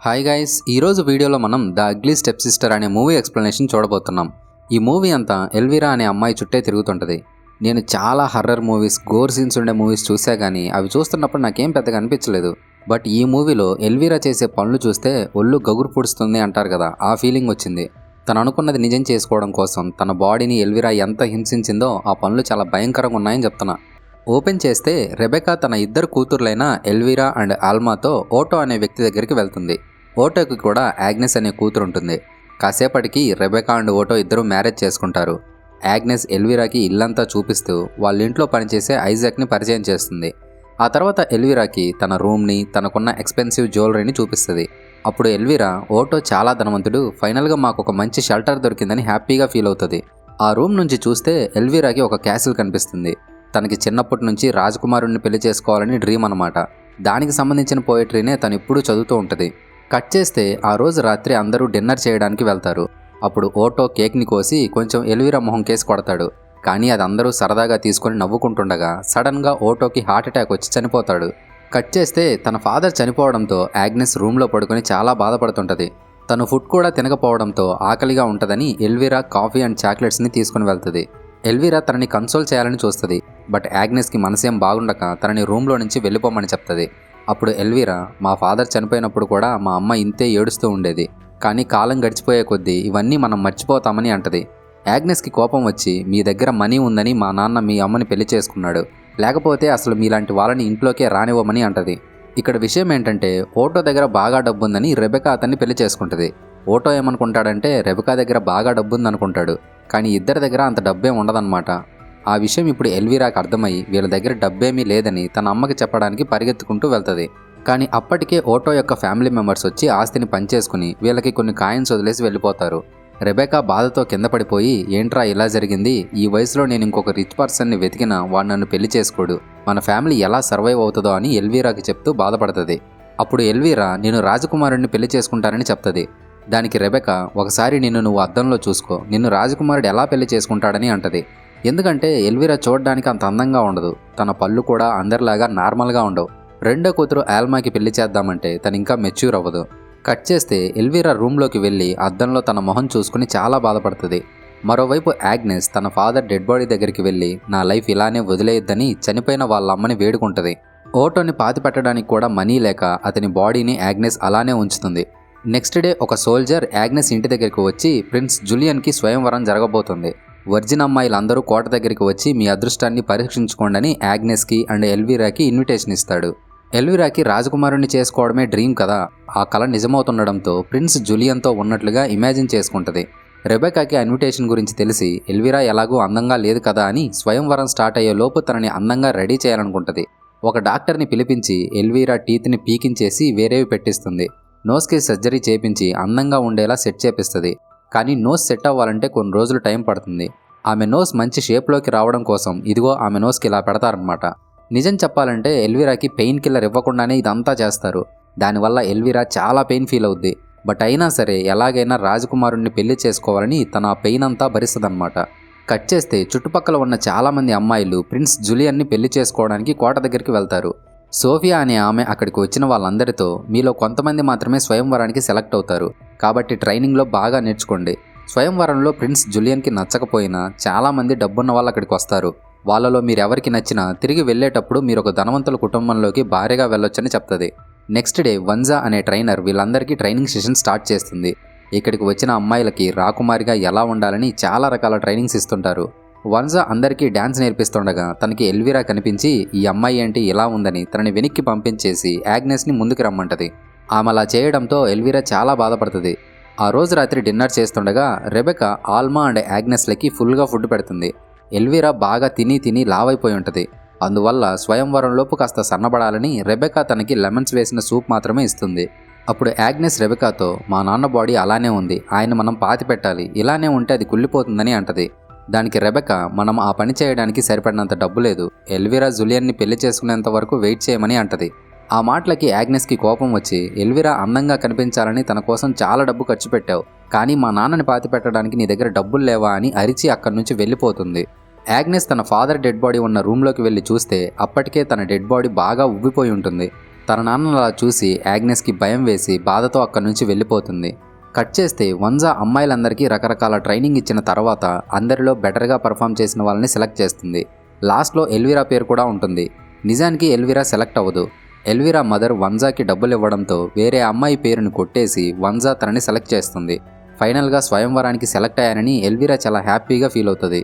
Hi guys, ఈరోజు వీడియోలో మనం ద అగ్లీ స్టెప్ సిస్టర్ అనే మూవీ ఎక్స్ప్లెనేషన్ చూడబోతున్నాం. ఈ మూవీ అంతా ఎల్విరా అనే అమ్మాయి చుట్టే తిరుగుతుంటుంది. నేను చాలా హర్రర్ మూవీస్, గోర్ సీన్స్ ఉండే మూవీస్ చూసా కానీ అవి చూస్తున్నప్పుడు నాకేం పెద్దగా అనిపించలేదు. బట్ ఈ మూవీలో ఎల్విరా చేసే పనులు చూస్తే ఒళ్ళు గగురు పుడుస్తుంది అంటారు కదా, ఆ ఫీలింగ్ వచ్చింది. తను అనుకున్నది నిజం చేసుకోవడం కోసం తన బాడీని ఎల్విరా ఎంత హింసించిందో ఆ పనులు చాలా భయంకరంగా ఉన్నాయని చెప్తున్నా. ఓపెన్ చేస్తే రెబెకా తన ఇద్దరు కూతుర్లైన ఎల్విరా అండ్ ఆల్మాతో ఓటో అనే వ్యక్తి దగ్గరికి వెళ్తుంది. ఓటోకి కూడా యాగ్నెస్ అనే కూతురు ఉంటుంది. కాసేపటికి రెబెకా అండ్ ఓటో ఇద్దరు మ్యారేజ్ చేసుకుంటారు. యాగ్నెస్ ఎల్విరాకి ఇల్లంతా చూపిస్తూ వాళ్ళ ఇంట్లో పనిచేసే ఐజాక్ని పరిచయం చేస్తుంది. ఆ తర్వాత ఎల్విరాకి తన రూమ్ని, తనకున్న ఎక్స్పెన్సివ్ జ్యువెలరీని చూపిస్తుంది. అప్పుడు ఎల్విరా, ఓటో చాలా ధనవంతుడు, ఫైనల్గా మాకు ఒక మంచి షెల్టర్ దొరికిందని హ్యాపీగా ఫీల్ అవుతుంది. ఆ రూమ్ నుంచి చూస్తే ఎల్విరాకి ఒక క్యాసిల్ కనిపిస్తుంది. తనకి చిన్నప్పటి నుంచి రాజకుమారుడిని పెళ్లి చేసుకోవాలని డ్రీమ్ అనమాట. దానికి సంబంధించిన పోయిటరీనే తను ఎప్పుడూ చదువుతూ ఉంటుంది. కట్ చేస్తే ఆ రోజు రాత్రి అందరూ డిన్నర్ చేయడానికి వెళ్తారు. అప్పుడు ఓటో కేక్ని కోసి కొంచెం ఎల్విరా మొహం కేసి కొడతాడు. కానీ అది అందరూ సరదాగా తీసుకొని నవ్వుకుంటుండగా సడన్గా ఓటోకి హార్ట్ అటాక్ వచ్చి చనిపోతాడు. కట్ చేస్తే తన ఫాదర్ చనిపోవడంతో యాగ్నెస్ రూమ్లో పడుకొని చాలా బాధపడుతుంటుంది. తను ఫుడ్ కూడా తినకపోవడంతో ఆకలిగా ఉంటుందని ఎల్విరా కాఫీ అండ్ చాక్లెట్స్ని తీసుకుని వెళ్తుంది. ఎల్విరా తనని కన్సోల్ చేయాలని చూస్తుంది. బట్ యాగ్నెస్కి మనసేం బాగుండక తనని రూమ్లో నుంచి వెళ్ళిపోమని చెప్తుంది. అప్పుడు ఎల్విరా, మా ఫాదర్ చనిపోయినప్పుడు కూడా మా అమ్మ ఇంతే ఏడుస్తూ ఉండేది, కానీ కాలం గడిచిపోయే కొద్దీ ఇవన్నీ మనం మర్చిపోతామని అంటది. యాగ్నెస్కి కోపం వచ్చి, మీ దగ్గర మనీ ఉందని మా నాన్న మీ అమ్మని పెళ్లి చేసుకున్నాడు, లేకపోతే అసలు మీలాంటి వాళ్ళని ఇంట్లోకే రానివ్వమని అంటది. ఇక్కడ విషయం ఏంటంటే ఓటో దగ్గర బాగా డబ్బుందని రెబెకా అతన్ని పెళ్లి చేసుకుంటుంది. ఓటో ఏమనుకుంటాడంటే రెబెకా దగ్గర బాగా డబ్బుందనుకుంటాడు, కానీ ఇద్దరి దగ్గర అంత డబ్బేం ఉండదన్నమాట. ఆ విషయం ఇప్పుడు ఎల్విరాకి అర్థమై వీళ్ళ దగ్గర డబ్బేమీ లేదని తన అమ్మకి చెప్పడానికి పరిగెత్తుకుంటూ వెళ్తుంది. కానీ అప్పటికే ఓటో యొక్క ఫ్యామిలీ మెంబర్స్ వచ్చి ఆస్తిని పంచేసుకుని వీళ్ళకి కొన్ని కాయిన్స్ వదిలేసి వెళ్ళిపోతారు. రెబెకా బాధతో కింద పడిపోయి, ఏంట్రా ఇలా జరిగింది, ఈ వయసులో నేను ఇంకొక రిచ్ పర్సన్ని వెతికినా వాడు నన్ను పెళ్లి చేసుకోడు, మన ఫ్యామిలీ ఎలా సర్వైవ్ అవుతుందో అని ఎల్విరాకి చెప్తూ బాధపడుతుంది. అప్పుడు ఎల్విరా, నేను రాజకుమారుడిని పెళ్లి చేసుకుంటానని చెప్తుంది. దానికి రెబెకా, ఒకసారి నువ్వు అద్దంలో చూసుకో, నిన్ను రాజకుమారుడు ఎలా పెళ్లి చేసుకుంటాడని అంటది. ఎందుకంటే ఎల్విరా చూడడానికి అంత అందంగా ఉండదు, తన పళ్ళు కూడా అందరిలాగా నార్మల్గా ఉండవు. రెండో కూతురు ఆల్మాకి పెళ్లి చేద్దామంటే తను ఇంకా మెచ్యూర్ అవ్వదు. కట్ చేస్తే ఎల్విరా రూమ్లోకి వెళ్ళి అద్దంలో తన మొహం చూసుకుని చాలా బాధపడుతుంది. మరోవైపు యాగ్నెస్ తన ఫాదర్ డెడ్ బాడీ దగ్గరికి వెళ్ళి నా లైఫ్ ఇలానే వదిలేయొద్దని చనిపోయిన వాళ్ళ అమ్మని వేడుకుంటుంది. ఓటోని పాతి పెట్టడానికి కూడా మనీ లేక అతని బాడీని యాగ్నెస్ అలానే ఉంచుతుంది. నెక్స్ట్ డే ఒక సోల్జర్ యాగ్నెస్ ఇంటి దగ్గరికి వచ్చి ప్రిన్స్ జూలియన్కి స్వయంవరం జరగబోతుంది. వర్జిన్ అమ్మాయిలందరూ కోట దగ్గరికి వచ్చి మీ అదృష్టాన్ని పరీక్షించుకోండి అని యాగ్నెస్కి అండ్ ఎల్విరాకి ఇన్విటేషన్ ఇస్తాడు. ఎల్విరాకి రాజకుమారుణ్ణి చేసుకోవడమే డ్రీమ్ కదా, ఆ కళ నిజమవుతుండడంతో ప్రిన్స్ జూలియన్తో ఉన్నట్లుగా ఇమాజిన్ చేసుకుంటుంది. రెబెకాకి ఆ ఇన్విటేషన్ గురించి తెలిసి ఎల్విరా ఎలాగూ అందంగా లేదు కదా అని స్వయంవరం స్టార్ట్ అయ్యే లోపు తనని అందంగా రెడీ చేయాలనుకుంటుంది. ఒక డాక్టర్ని పిలిపించి ఎల్విరా టీత్ని పీకించేసి వేరేవి పెట్టిస్తుంది. నోస్కి సర్జరీ చేపించి అందంగా ఉండేలా సెట్ చేపిస్తుంది. కానీ నోస్ సెట్ అవ్వాలంటే కొన్ని రోజులు టైం పడుతుంది. ఆమె నోస్ మంచి షేప్లోకి రావడం కోసం ఇదిగో ఆమె నోస్కి ఇలా పెడతారనమాట. నిజం చెప్పాలంటే ఎల్విరాకి పెయిన్ కిల్లర్ ఇవ్వకుండానే ఇదంతా చేస్తారు. దానివల్ల ఎల్విరా చాలా పెయిన్ ఫీల్ అవుద్ది. బట్ అయినా సరే ఎలాగైనా రాజకుమారుడిని పెళ్లి చేసుకోవాలని తన ఆ పెయిన్ అంతా భరిస్తుందన్నమాట. కట్ చేస్తే చుట్టుపక్కల ఉన్న చాలామంది అమ్మాయిలు ప్రిన్స్ జూలియన్ని పెళ్లి చేసుకోవడానికి కోట దగ్గరికి వెళ్తారు. సోఫియా అనే ఆమె అక్కడికి వచ్చిన వాళ్ళందరితో మీలో కొంతమంది మాత్రమే స్వయంవరానికి సెలెక్ట్ అవుతారు, కాబట్టి ట్రైనింగ్లో బాగా నేర్చుకోండి. స్వయంవరంలో ప్రిన్స్ జూలియన్కి నచ్చకపోయినా చాలామంది డబ్బున్న వాళ్ళు అక్కడికి వస్తారు. వాళ్ళలో మీరెవరికి నచ్చినా తిరిగి వెళ్ళేటప్పుడు మీరు ఒక ధనవంతుల కుటుంబంలోకి భారీగా వెళ్ళొచ్చని చెప్తుంది. నెక్స్ట్ డే వంజా అనే ట్రైనర్ వీళ్ళందరికీ ట్రైనింగ్ సెషన్ స్టార్ట్ చేస్తుంది. ఇక్కడికి వచ్చిన అమ్మాయిలకి రాకుమారిగా ఎలా ఉండాలని చాలా రకాల ట్రైనింగ్స్ ఇస్తుంటారు. వంజా అందరికీ డ్యాన్స్ నేర్పిస్తుండగా తనకి ఎల్విరా కనిపించి ఈ అమ్మాయి ఏంటి ఇలా ఉందని తనని వెనక్కి పంపించేసి యాగ్నెస్ని ముందుకు రమ్మంటది. ఆమె అలా చేయడంతో ఎల్విరా చాలా బాధపడుతుంది. ఆ రోజు రాత్రి డిన్నర్ చేస్తుండగా రెబెకా ఆల్మా అండ్ యాగ్నెస్లకి ఫుల్గా ఫుడ్ పెడుతుంది. ఎల్విరా బాగా తిని లావైపోయి ఉంటుంది. అందువల్ల స్వయంవరంలోపు కాస్త సన్నబడాలని రెబెకా తనకి లెమన్స్ వేసిన సూప్ మాత్రమే ఇస్తుంది. అప్పుడు యాగ్నెస్ రెబెకాతో, మా నాన్న బాడీ అలానే ఉంది, ఆయన మనం పాతి పెట్టాలి, ఇలానే ఉంటే అది కుళ్ళిపోతుందని అంటది. దానికి రెబెకా, మనం ఆ పని చేయడానికి సరిపడినంత డబ్బు లేదు, ఎల్విరా జూలియన్ని పెళ్లి చేసుకునేంత వరకు వెయిట్ చేయమని అంటది. ఆ మాటలకి యాగ్నెస్కి కోపం వచ్చి, ఎల్విరా అందంగా కనిపించాలని తన కోసం చాలా డబ్బు ఖర్చు పెట్టావు, కానీ మా నాన్నని పాతి పెట్టడానికి నీ దగ్గర డబ్బులు లేవా అని అరిచి అక్కడి నుంచి వెళ్ళిపోతుంది. యాగ్నెస్ తన ఫాదర్ డెడ్ బాడీ ఉన్న రూమ్లోకి వెళ్ళి చూస్తే అప్పటికే తన డెడ్ బాడీ బాగా ఉబ్బిపోయి ఉంటుంది. తన నాన్న అలా చూసి యాగ్నెస్కి భయం వేసి బాధతో అక్కడి నుంచి వెళ్ళిపోతుంది. కట్ చేస్తే వంజా అమ్మాయిలందరికీ రకరకాల ట్రైనింగ్ ఇచ్చిన తర్వాత అందరిలో బెటర్గా పర్ఫామ్ చేసిన వాళ్ళని సెలెక్ట్ చేస్తుంది. లాస్ట్లో ఎల్విరా పేరు కూడా ఉంటుంది. నిజానికి ఎల్విరా సెలెక్ట్ అవ్వదు. ఎల్విరా మదర్ వంజాకి డబ్బులు ఇవ్వడంతో వేరే అమ్మాయి పేరుని కొట్టేసి వంజా తనని సెలెక్ట్ చేస్తుంది. ఫైనల్గా స్వయంవరానికి సెలెక్ట్ అయ్యానని ఎల్విరా చాలా హ్యాపీగా ఫీల్ అవుతుంది.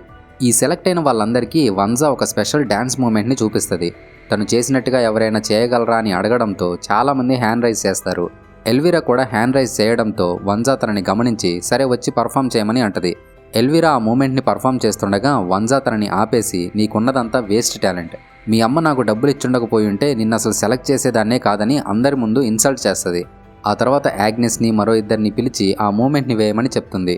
ఈ సెలెక్ట్ అయిన వాళ్ళందరికీ వంజా ఒక స్పెషల్ డ్యాన్స్ మూమెంట్ని చూపిస్తుంది. తను చేసినట్టుగా ఎవరైనా చేయగలరా అని అడగడంతో చాలామంది హ్యాండ్ రైజ్ చేస్తారు. ఎల్విరా కూడా హ్యాండ్ రైజ్ చేయడంతో వంజా తనని గమనించి సరే వచ్చి పర్ఫామ్ చేయమని అంటది. ఎల్విరా ఆ మూమెంట్ని పర్ఫామ్ చేస్తుండగా వంజా తనని ఆపేసి నీకున్నదంతా వేస్ట్ టాలెంట్, మీ అమ్మ నాకు డబ్బులు ఇచ్చుండకపోయి ఉంటే నిన్ను అసలు సెలెక్ట్ చేసేదాన్నే కాదని అందరి ముందు ఇన్సల్ట్ చేస్తుంది. ఆ తర్వాత యాగ్నెస్ని మరో ఇద్దరిని పిలిచి ఆ మూమెంట్ని వేయమని చెప్తుంది.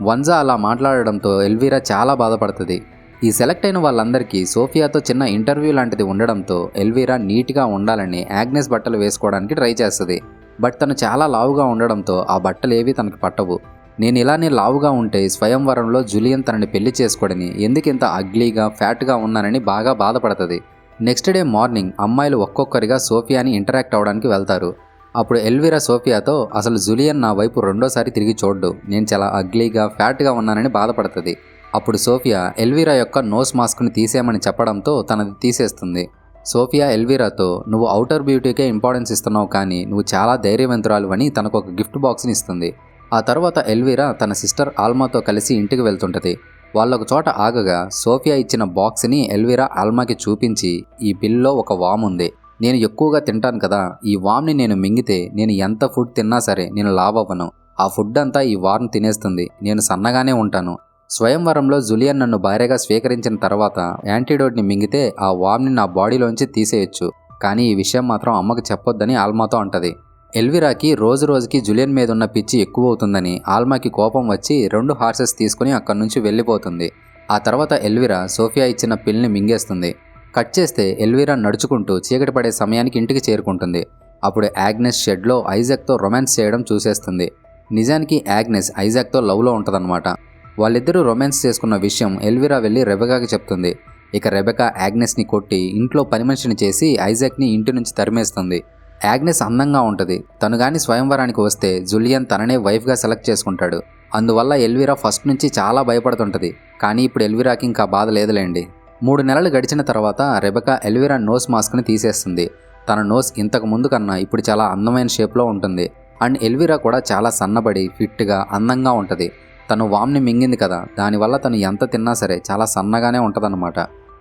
వంజా అలా మాట్లాడడంతో ఎల్విరా చాలా బాధపడుతుంది. ఈ సెలెక్ట్ అయిన వాళ్ళందరికీ సోఫియాతో చిన్న ఇంటర్వ్యూ లాంటిది ఉండడంతో ఎల్విరా నీట్గా ఉండాలని యాగ్నెస్ బట్టలు వేసుకోవడానికి ట్రై చేస్తుంది. బట్ తను చాలా లావుగా ఉండడంతో ఆ బట్టలు ఏవి తనకి పట్టవు. నేను ఇలానే లావుగా ఉంటే స్వయంవరంలో జూలియన్ తనని పెళ్లి చేసుకోడని, ఎందుకింత అగ్లీగా ఫ్యాట్గా ఉన్నానని బాగా బాధపడుతుంది. నెక్స్ట్ డే మార్నింగ్ అమ్మాయిలు ఒక్కొక్కరిగా సోఫియాని ఇంటరాక్ట్ అవ్వడానికి వెళ్తారు. అప్పుడు ఎల్విరా సోఫియాతో అసలు జూలియన్ నా వైపు రెండోసారి తిరిగి చూడ్డు, నేను చాలా అగ్లీగా ఫ్యాట్గా ఉన్నానని బాధపడుతుంది. అప్పుడు సోఫియా ఎల్విరా యొక్క నోస్ మాస్క్ని తీసేయమని చెప్పడంతో తనది తీసేస్తుంది. సోఫియా ఎల్విరాతో నువ్వు ఔటర్ బ్యూటీకే ఇంపార్టెన్స్ ఇస్తున్నావు కానీ నువ్వు చాలా ధైర్యవంతురాలు అని తనకు ఒక గిఫ్ట్ బాక్స్ని ఇస్తుంది. ఆ తర్వాత ఎల్విరా తన సిస్టర్ ఆల్మాతో కలిసి ఇంటికి వెళ్తుంటుంది. వాళ్ళొక చోట ఆగగా సోఫియా ఇచ్చిన బాక్స్ని ఎల్విరా ఆల్మాకి చూపించి ఈ బిల్లో ఒక వామ్ ఉంది, నేను ఎక్కువగా తింటాను కదా, ఈ వామ్ని నేను మింగితే నేను ఎంత ఫుడ్ తిన్నా సరే నేను లావ్ అవ్వను, ఆ ఫుడ్ అంతా ఈ వామ్ తినేస్తుంది, నేను సన్నగానే ఉంటాను. స్వయంవరంలో జూలియన్ నన్ను భార్యగా స్వీకరించిన తర్వాత యాంటీడోట్ని మింగితే ఆ వామ్ని నా బాడీలోంచి తీసేయొచ్చు, కానీ ఈ విషయం మాత్రం అమ్మకు చెప్పొద్దని ఆల్మాతో అంటది. ఎల్విరాకి రోజు రోజుకి జూలియన్ మీద ఉన్న పిచ్చి ఎక్కువ అవుతుందని ఆల్మాకి కోపం వచ్చి 2 హార్సెస్ తీసుకుని అక్కడి నుంచి వెళ్ళిపోతుంది. ఆ తర్వాత ఎల్విరా సోఫియా ఇచ్చిన పిల్ని మింగేస్తుంది. కట్ చేస్తే ఎల్విరా నడుచుకుంటూ చీకటి పడే సమయానికి ఇంటికి చేరుకుంటుంది. అప్పుడు యాగ్నెస్ షెడ్లో ఐజాక్తో రొమాన్స్ చేయడం చూసేస్తుంది. నిజానికి యాగ్నెస్ ఐజాక్తో లవ్లో ఉంటుందన్నమాట. వాళ్ళిద్దరూ రొమాన్స్ చేసుకున్న విషయం ఎల్విరా వెళ్ళి రెబెకాకి చెప్తుంది. ఇక రెబెకా యాగ్నెస్ని కొట్టి ఇంట్లో పని మనిషిని చేసి ఐజాక్ని ఇంటి నుంచి తరిమేస్తుంది. యాగ్నెస్ అందంగా ఉంటుంది. తను గాని స్వయంవరానికి వస్తే జూలియన్ తననే వైఫ్గా సెలెక్ట్ చేసుకుంటాడు. అందువల్ల ఎల్విరా ఫస్ట్ నుంచి చాలా భయపడుతుంటుంది. కానీ ఇప్పుడు ఎల్విరాకి ఇంకా బాధ లేదులేండి. 3 నెలలు గడిచిన తర్వాత రెబెకా ఎల్విరా నోస్ మాస్క్ని తీసేస్తుంది. తన నోస్ ఇంతకు ముందు కన్నా ఇప్పుడు చాలా అందమైన షేప్లో ఉంటుంది. అండ్ ఎల్విరా కూడా చాలా సన్నబడి ఫిట్గా అందంగా ఉంటుంది. తను వామ్ని మింగింది కదా, దానివల్ల తను ఎంత తిన్నా సరే చాలా సన్నగానే ఉంటుందన్నమాట.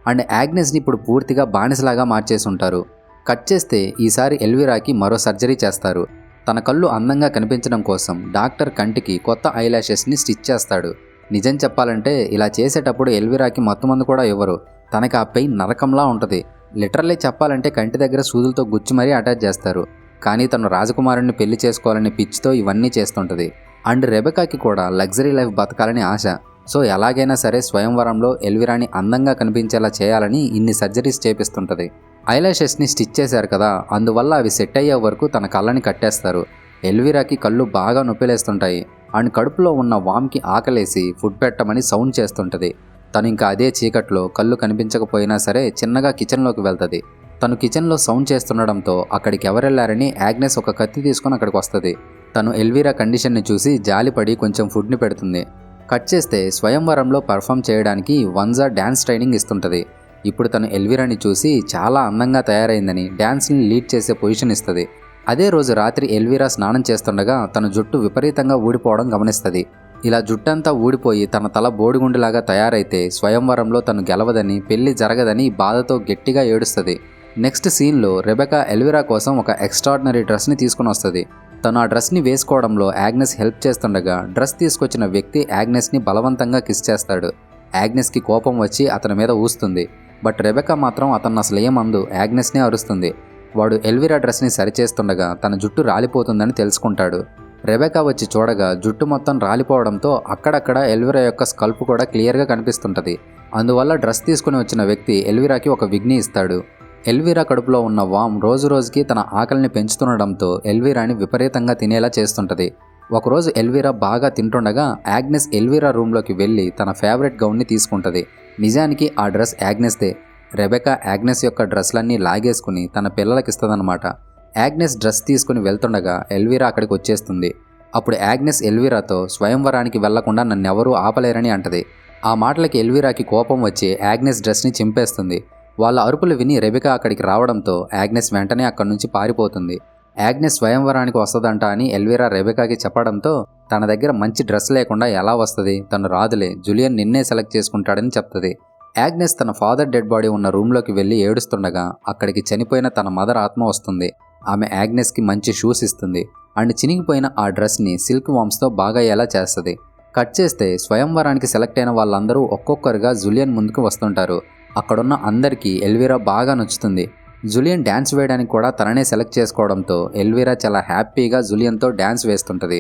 అండ్ యాగ్నెస్ని ఇప్పుడు పూర్తిగా బానిసలాగా మార్చేసి ఉంటారు. కట్ చేస్తే ఈసారి ఎల్విరాకి మరో సర్జరీ చేస్తారు. తన కళ్ళు అందంగా కనిపించడం కోసం డాక్టర్ కంటికి కొత్త ఐలాషెస్ని స్టిచ్ చేస్తాడు. నిజం చెప్పాలంటే ఇలా చేసేటప్పుడు ఎల్విరాకి మత్తుమందు కూడా ఇవ్వరు. తనకి ఆ పెయిన్ నరకంలా ఉంటుంది. లిటరల్లీ చెప్పాలంటే కంటి దగ్గర సూదులతో గుచ్చి మరీ అటాచ్ చేస్తారు. కానీ తను రాజకుమారుడిని పెళ్లి చేసుకోవాలనే పిచ్చితో ఇవన్నీ చేస్తుంటుంది. అండ్ రెబెకాకి కూడా లగ్జరీ లైఫ్ బతకాలని ఆశ. సో ఎలాగైనా సరే స్వయంవరంలో ఎల్విరాని అందంగా కనిపించేలా చేయాలని ఇన్ని సర్జరీస్ చేపిస్తుంటుంది. ఐలాషెస్ని స్టిచ్ చేశారు కదా, అందువల్ల అవి సెట్ అయ్యే వరకు తన కళ్ళని కట్టేస్తారు. ఎల్విరాకి కళ్ళు బాగా నొప్పిలేస్తుంటాయి. అండ్ కడుపులో ఉన్న వామ్కి ఆకలేసి ఫుడ్ పెట్టమని సౌండ్ చేస్తుంటుంది. తను ఇంకా అదే చీకట్లో కళ్ళు కనిపించకపోయినా సరే చిన్నగా కిచెన్లోకి వెళ్తుంది. తను కిచెన్లో సౌండ్ చేస్తుండడంతో అక్కడికి ఎవరెళ్లారని యాగ్నెస్ ఒక కత్తి తీసుకొని అక్కడికి వస్తుంది. తను ఎల్విరా కండిషన్ని చూసి జాలిపడి కొంచెం ఫుడ్ని పెడుతుంది. కట్ చేస్తే స్వయంవరంలో పర్ఫామ్ చేయడానికి వంజా డ్యాన్స్ ట్రైనింగ్ ఇస్తుంటుంది. ఇప్పుడు తను ఎల్విరాని చూసి చాలా అందంగా తయారైందని డ్యాన్స్ని లీడ్ చేసే పొజిషన్ ఇస్తుంది. అదే రోజు రాత్రి ఎల్విరా స్నానం చేస్తుండగా తన జుట్టు విపరీతంగా ఊడిపోవడం గమనిస్తుంది. ఇలా జుట్టంతా ఊడిపోయి తన తల బోడిగుండులాగా తయారైతే స్వయంవరంలో తను గెలవదని, పెళ్లి జరగదని బాధతో గట్టిగా ఏడుస్తుంది. నెక్స్ట్ సీన్లో రెబెకా ఎల్విరా కోసం ఒక ఎక్స్ట్రాడినరీ డ్రెస్ని తీసుకుని వస్తుంది. తను ఆ డ్రెస్ని వేసుకోవడంలో యాగ్నెస్ హెల్ప్ చేస్తుండగా డ్రెస్ తీసుకొచ్చిన వ్యక్తి యాగ్నెస్ని బలవంతంగా కిస్ చేస్తాడు. యాగ్నెస్కి కోపం వచ్చి అతని మీద ఊస్తుంది. బట్ రెబెకా మాత్రం అతన్ని అసలు ఏమందు, యాగ్నెస్నే అరుస్తుంది. వాడు ఎల్విరా డ్రెస్ని సరిచేస్తుండగా తన జుట్టు రాలిపోతుందని తెలుసుకుంటాడు. రెబెకా వచ్చి చూడగా జుట్టు మొత్తం రాలిపోవడంతో అక్కడక్కడ ఎల్విరా యొక్క స్కల్ప్ కూడా క్లియర్గా కనిపిస్తుంటుంది. అందువల్ల డ్రెస్ తీసుకుని వచ్చిన వ్యక్తి ఎల్విరాకి ఒక విగ్ని ఇస్తాడు. ఎల్విరా కడుపులో ఉన్న వామ్ రోజు రోజుకి తన ఆకలిని పెంచుతుండడంతో ఎల్విరాని విపరీతంగా తినేలా చేస్తుంటుంది. ఒకరోజు ఎల్విరా బాగా తింటుండగా యాగ్నెస్ ఎల్విరా రూమ్లోకి వెళ్ళి తన ఫేవరెట్ గౌన్ని తీసుకుంటుంది. నిజానికి ఆ డ్రెస్ యాగ్నెస్దే. రెబెకా యాగ్నెస్ యొక్క డ్రెస్లన్నీ లాగేసుకుని తన పిల్లలకి ఇస్తుందన్నమాట. యాగ్నెస్ డ్రెస్ తీసుకుని వెళ్తుండగా ఎల్విరా అక్కడికి వచ్చేస్తుంది. అప్పుడు యాగ్నెస్ ఎల్విరాతో స్వయంవరానికి వెళ్లకుండా నన్నెవరూ ఆపలేరని అంటది. ఆ మాటలకి ఎల్విరాకి కోపం వచ్చి యాగ్నెస్ డ్రెస్ని చింపేస్తుంది. వాళ్ళ అరుపులు విని రెబెకా అక్కడికి రావడంతో యాగ్నెస్ వెంటనే అక్కడి నుంచి పారిపోతుంది. యాగ్నెస్ స్వయంవరానికి వస్తుందంట అని ఎల్విరా రెబెకాకి చెప్పడంతో తన దగ్గర మంచి డ్రెస్ లేకుండా ఎలా వస్తుంది, తను రాదులే, జులియన్ నిన్నే సెలెక్ట్ చేసుకుంటాడని చెప్తుంది. యాగ్నెస్ తన ఫాదర్ డెడ్ బాడీ ఉన్న రూమ్లోకి వెళ్ళి ఏడుస్తుండగా అక్కడికి చనిపోయిన తన మదర్ ఆత్మ వస్తుంది. ఆమె యాగ్నెస్కి మంచి షూస్ ఇస్తుంది అండ్ చినిగిపోయిన ఆ డ్రెస్ని సిల్క్ వామ్స్తో బాగా ఎలా చేస్తుంది. కట్ చేస్తే స్వయంవరానికి సెలెక్ట్ అయిన వాళ్ళందరూ ఒక్కొక్కరుగా జులియన్ ముందుకు వస్తుంటారు. అక్కడున్న అందరికీ ఎల్విరా బాగా నచ్చుతుంది. జులియన్ డ్యాన్స్ వేయడానికి కూడా తననే సెలెక్ట్ చేసుకోవడంతో ఎల్విరా చాలా హ్యాపీగా జులియన్తో డ్యాన్స్ వేస్తుంటుంది.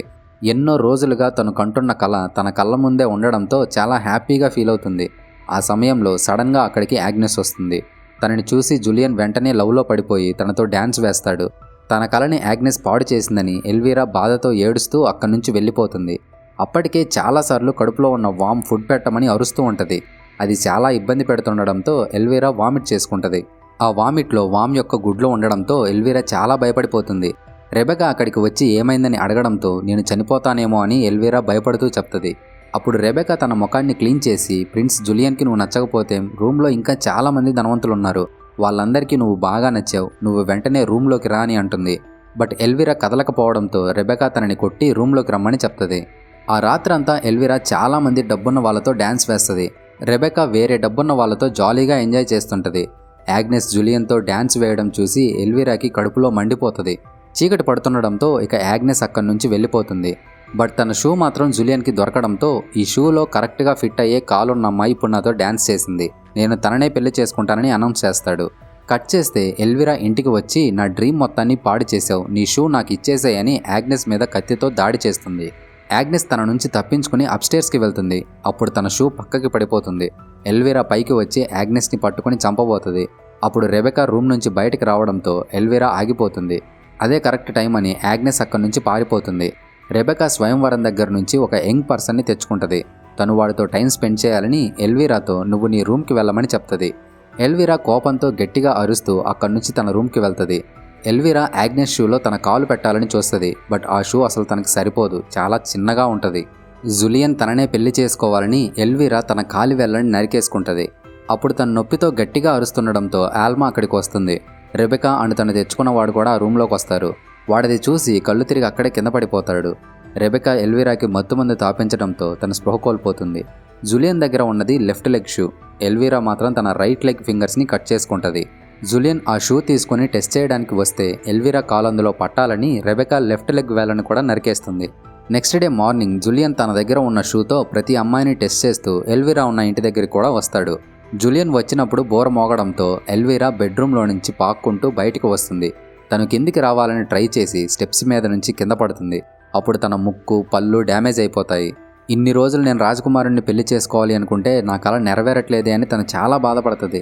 ఎన్నో రోజులుగా తను కంటున్న కళ తన కళ్ళ ముందే ఉండడంతో చాలా హ్యాపీగా ఫీల్ అవుతుంది. ఆ సమయంలో సడన్గా అక్కడికి యాగ్నెస్ వస్తుంది. తనని చూసి జులియన్ వెంటనే లవ్లో పడిపోయి తనతో డ్యాన్స్ వేస్తాడు. తన కళని యాగ్నెస్ పాడు చేసిందని ఎల్విరా బాధతో ఏడుస్తూ అక్కడి నుంచి వెళ్ళిపోతుంది. అప్పటికే చాలాసార్లు కడుపులో ఉన్న వామ్ ఫుడ్ పెట్టమని అరుస్తూ ఉంటుంది. అది చాలా ఇబ్బంది పెడుతుండడంతో ఎల్విరా వామిట్ చేసుకుంటుంది. ఆ వామిట్లో వామ్ యొక్క గుడ్లో ఉండడంతో ఎల్విరా చాలా భయపడిపోతుంది. రెబెకా అక్కడికి వచ్చి ఏమైందని అడగడంతో నేను చనిపోతానేమో అని ఎల్విరా భయపడుతూ చెప్తుంది. అప్పుడు రెబెకా తన ముఖాన్ని క్లీన్ చేసి ప్రిన్స్ జులియన్కి నువ్వు నచ్చకపోతే రూమ్లో ఇంకా చాలామంది ధనవంతులు ఉన్నారు, వాళ్ళందరికీ నువ్వు బాగా నచ్చావు, నువ్వు వెంటనే రూమ్లోకి రా అని అంటుంది. బట్ ఎల్విరా కదలకపోవడంతో రెబెకా తనని కొట్టి రూమ్లోకి రమ్మని చెప్తుంది. ఆ రాత్రంతా ఎల్విరా చాలామంది డబ్బున్న వాళ్ళతో డ్యాన్స్ వేస్తుంది. రెబెకా వేరే డబ్బున్న వాళ్ళతో జాలీగా ఎంజాయ్ చేస్తుంటుంది. యాగ్నెస్ జులియన్తో డ్యాన్స్ వేయడం చూసి ఎల్విరాకి కడుపులో మండిపోతుంది. చీకటి పడుతుండడంతో ఇక యాగ్నెస్ అక్కడి నుంచి వెళ్ళిపోతుంది. బట్ తన షూ మాత్రం జులియన్కి దొరకడంతో ఈ షూలో కరెక్ట్గా ఫిట్ అయ్యే కాలున్న అమ్మాయి ఇప్పుడు నాతో డ్యాన్స్ చేసింది, నేను తననే పెళ్లి చేసుకుంటానని అనౌన్స్ చేస్తాడు. కట్ చేస్తే ఎల్విరా ఇంటికి వచ్చి నా డ్రీమ్ మొత్తాన్ని పాడు చేసావు, నీ షూ నాకు ఇచ్చేసాయని యాగ్నెస్ మీద కత్తితో దాడి చేస్తుంది. యాగ్నెస్ తన నుంచి తప్పించుకుని అప్స్టేర్స్కి వెళ్తుంది. అప్పుడు తన షూ పక్కకి పడిపోతుంది. ఎల్విరా పైకి వచ్చి యాగ్నెస్ని పట్టుకుని చంపబోతుంది. అప్పుడు రెబెకా రూమ్ నుంచి బయటికి రావడంతో ఎల్విరా ఆగిపోతుంది. అదే కరెక్ట్ టైం అని యాగ్నెస్ అక్కడి నుంచి పారిపోతుంది. రెబెకా స్వయంవరం దగ్గర నుంచి ఒక యంగ్ పర్సన్ని తెచ్చుకుంటుంది. తను వాడితో టైం స్పెండ్ చేయాలని ఎల్విరాతో నువ్వు నీ రూమ్కి వెళ్ళమని చెప్తుంది. ఎల్విరా కోపంతో గట్టిగా అరుస్తూ అక్కడి నుంచి తన రూమ్కి వెళ్తుంది. ఎల్విరా యాగ్నెస్ షూలో తన కాలు పెట్టాలని చూస్తుంది. బట్ ఆ షూ అసలు తనకి సరిపోదు, చాలా చిన్నగా ఉంటుంది. జులియన్ తననే పెళ్లి చేసుకోవాలని ఎల్విరా తన కాలి వెళ్ళని నరికేసుకుంటుంది. అప్పుడు తన నొప్పితో గట్టిగా అరుస్తుండడంతో ఆల్మా అక్కడికి వస్తుంది. రెబెకా అండ్ తను తెచ్చుకున్నవాడు కూడా ఆ రూమ్లోకి వస్తారు. వాడిది చూసి కళ్ళు తిరిగి అక్కడే కింద పడిపోతాడు. రెబెకా ఎల్విరాకి మత్తుమందు తాపించడంతో తన స్పృహ కోల్పోతుంది. జులియన్ దగ్గర ఉన్నది లెఫ్ట్ లెగ్ షూ. ఎల్విరా మాత్రం తన రైట్ లెగ్ ఫింగర్స్ని కట్ చేసుకుంటుంది. జులియన్ ఆ షూ తీసుకుని టెస్ట్ చేయడానికి వస్తే ఎల్విరా కాలు అందులో పట్టాలని రెబెకా లెఫ్ట్ లెగ్ వేళ్ళను కూడా నరికేస్తుంది. నెక్స్ట్ డే మార్నింగ్ జులియన్ తన దగ్గర ఉన్న షూతో ప్రతి అమ్మాయిని టెస్ట్ చేస్తూ ఎల్విరా ఉన్న ఇంటి దగ్గరికి కూడా వస్తాడు. జులియన్ వచ్చినప్పుడు బోర మోగడంతో ఎల్విరా బెడ్రూమ్లో నుంచి పాక్కుంటూ బయటకు వస్తుంది. తను కిందికి రావాలని ట్రై చేసి స్టెప్స్ మీద నుంచి కింద పడుతుంది. అప్పుడు తన ముక్కు, పళ్ళు డ్యామేజ్ అయిపోతాయి. ఇన్ని రోజులు నేను రాజకుమారుణ్ణి పెళ్లి చేసుకోవాలి అనుకుంటే నా కల నెరవేరట్లేదే అని తను చాలా బాధపడుతుంది.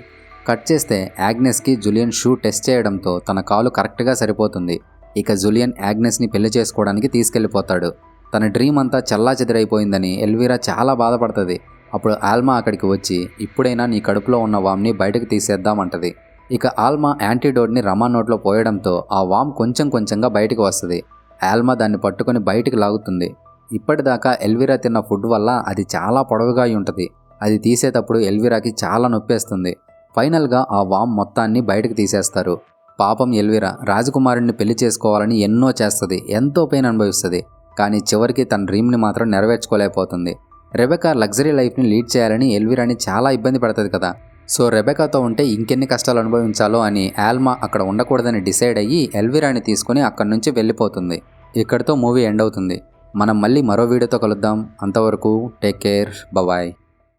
కట్ చేస్తే యాగ్నెస్కి జులియన్ షూ టెస్ట్ చేయడంతో తన కాలు కరెక్ట్గా సరిపోతుంది. ఇక జులియన్ యాగ్నెస్ని పెళ్లి చేసుకోవడానికి తీసుకెళ్లిపోతాడు. తన డ్రీమ్ అంతా చెల్లాచెదరైపోయిందని ఎల్విరా చాలా బాధపడుతుంది. అప్పుడు ఆల్మా అక్కడికి వచ్చి ఇప్పుడైనా నీ కడుపులో ఉన్న వామ్ని బయటకు తీసేద్దామంటది. ఇక ఆల్మా యాంటీడోట్ని రమా నోట్లో పోయడంతో ఆ వామ్ కొంచెం కొంచెంగా బయటకు వస్తుంది. ఆల్మా దాన్ని పట్టుకొని బయటికి లాగుతుంది. ఇప్పటిదాకా ఎల్విరా తిన్న ఫుడ్ వల్ల అది చాలా పొడవుగా ఉంటుంది. అది తీసేటప్పుడు ఎల్విరాకి చాలా నొప్పేస్తుంది. ఫైనల్గా ఆ వామ్ మొత్తాన్ని బయటకు తీసేస్తారు. పాపం ఎల్విరా రాజకుమారుణ్ణి పెళ్లి చేసుకోవాలని ఎన్నో చేస్తుంది, ఎంతో పెయిన్ అనుభవిస్తుంది. కానీ చివరికి తన డ్రీమ్ని మాత్రం నెరవేర్చుకోలేకపోతుంది. రెబెకా లగ్జరీ లైఫ్ని లీడ్ చేయాలని ఎల్విరాని చాలా ఇబ్బంది పడుతుంది కదా. సో రెబెకాతో ఉంటే ఇంకెన్ని కష్టాలు అనుభవించాలో అని ఆల్మా అక్కడ ఉండకూడదని డిసైడ్ అయ్యి ఎల్విరాని తీసుకుని అక్కడి నుంచి వెళ్ళిపోతుంది. ఇక్కడితో మూవీ ఎండ్ అవుతుంది. మనం మళ్ళీ మరో వీడియోతో కలుద్దాం. అంతవరకు టేక్ కేర్, బాయ్.